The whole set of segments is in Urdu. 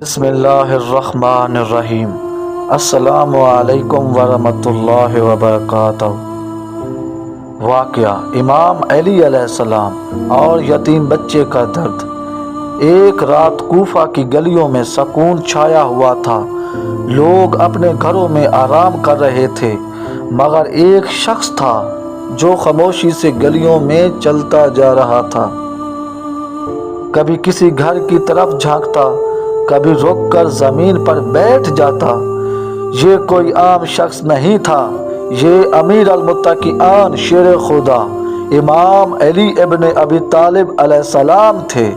بسم اللہ الرحمن الرحیم۔ السلام علیکم ورحمۃ اللہ وبرکاتہ۔ واقعہ امام علی علیہ السلام اور یتیم بچے کا درد۔ ایک رات کوفہ کی گلیوں میں سکون چھایا ہوا تھا۔ لوگ اپنے گھروں میں آرام کر رہے تھے، مگر ایک شخص تھا جو خاموشی سے گلیوں میں چلتا جا رہا تھا۔ کبھی کسی گھر کی طرف جھانکتا، کبھی رک کر زمین پر بیٹھ جاتا۔ یہ کوئی عام شخص نہیں تھا، یہ امیر المتقین شیر خدا امام علی ابن ابی طالب علیہ السلام تھے۔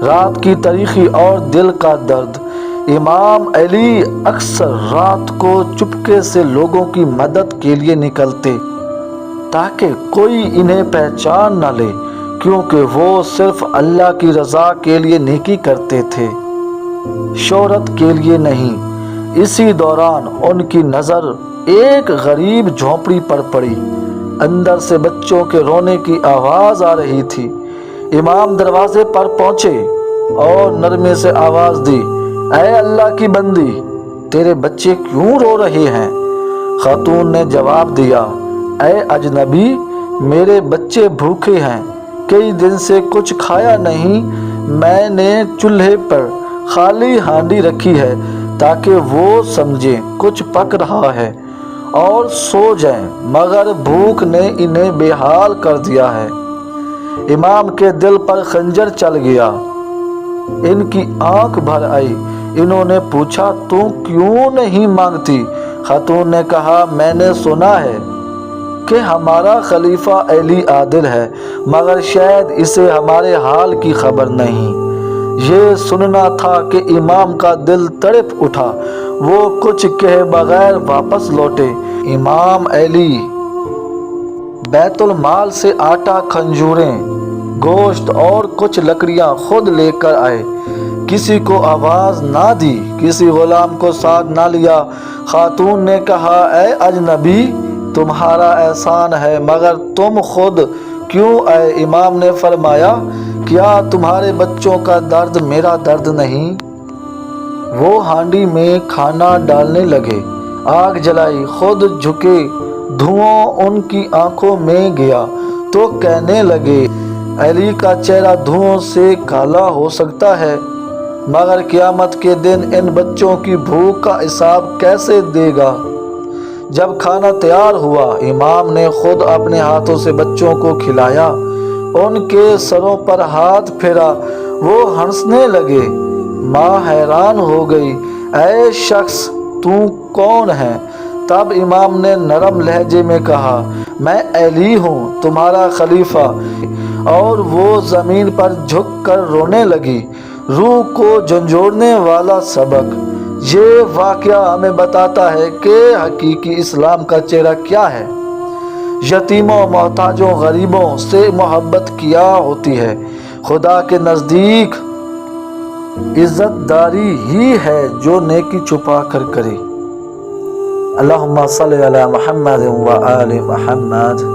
رات کی تاریکی اور دل کا درد۔ امام علی اکثر رات کو چپکے سے لوگوں کی مدد کے لیے نکلتے تاکہ کوئی انہیں پہچان نہ لے، کیونکہ وہ صرف اللہ کی رضا کے لیے نیکی کرتے تھے، شہرت کے لیے نہیں۔ اسی دوران ان کی نظر ایک غریب جھونپڑی پر پڑی۔ اندر سے بچوں کے رونے کی آواز آ رہی تھی۔ امام دروازے پر پہنچے اور نرمے سے آواز دی، اے اللہ کی بندی، تیرے بچے کیوں رو رہے ہیں؟ خاتون نے جواب دیا، اے اجنبی، میرے بچے بھوکے ہیں، کئی دن سے کچھ کھایا نہیں۔ میں نے چولہے پر خالی ہانڈی رکھی ہے تاکہ وہ سمجھیں کچھ پک رہا ہے اور سو جائیں، مگر بھوک نے انہیں بے حال کر دیا ہے۔ امام کے دل پر خنجر چل گیا۔ ان کی آنکھ بھر آئی۔ انہوں نے پوچھا، تو کیوں نہیں مانگتی؟ خاتون نے کہا، میں نے سنا ہے کہ ہمارا خلیفہ علی عادل ہے، مگر شاید اسے ہمارے حال کی خبر نہیں۔ یہ سننا تھا کہ امام کا دل تڑپ اٹھا۔ وہ کچھ کہے بغیر واپس لوٹے۔ امام علی بیت المال سے آٹا، کھجوریں، گوشت اور کچھ لکڑیاں خود لے کر آئے۔ کسی کو آواز نہ دی، کسی غلام کو ساتھ نہ لیا۔ خاتون نے کہا، اے اجنبی، تمہارا احسان ہے، مگر تم خود کیوں آئے؟ امام نے فرمایا، کیا تمہارے بچوں کا درد میرا درد نہیں؟ وہ ہانڈی میں کھانا ڈالنے لگے، آگ جلائی، خود جھکے، دھواں ان کی آنکھوں میں گیا تو کہنے لگے، علی کا چہرہ دھوؤں سے کالا ہو سکتا ہے، مگر قیامت کے دن ان بچوں کی بھوک کا حساب کیسے دے گا؟ جب کھانا تیار ہوا، امام نے خود اپنے ہاتھوں سے بچوں کو کھلایا، ان کے سروں پر ہاتھ پھیرا۔ وہ ہنسنے لگے۔ ماں حیران ہو گئی، اے شخص، تو کون ہے؟ تب امام نے نرم لہجے میں کہا، میں علی ہوں، تمہارا خلیفہ۔ اور وہ زمین پر جھک کر رونے لگی۔ روح کو جھنجھوڑنے والا سبق۔ یہ واقعہ ہمیں بتاتا ہے کہ حقیقی اسلام کا چہرہ کیا ہے۔ یتیموں، محتاجوں، غریبوں سے محبت کیا ہوتی ہے۔ خدا کے نزدیک عزت داری ہی ہے جو نیکی چھپا کر کرے۔ اللہم صلی علی محمد و آل محمد۔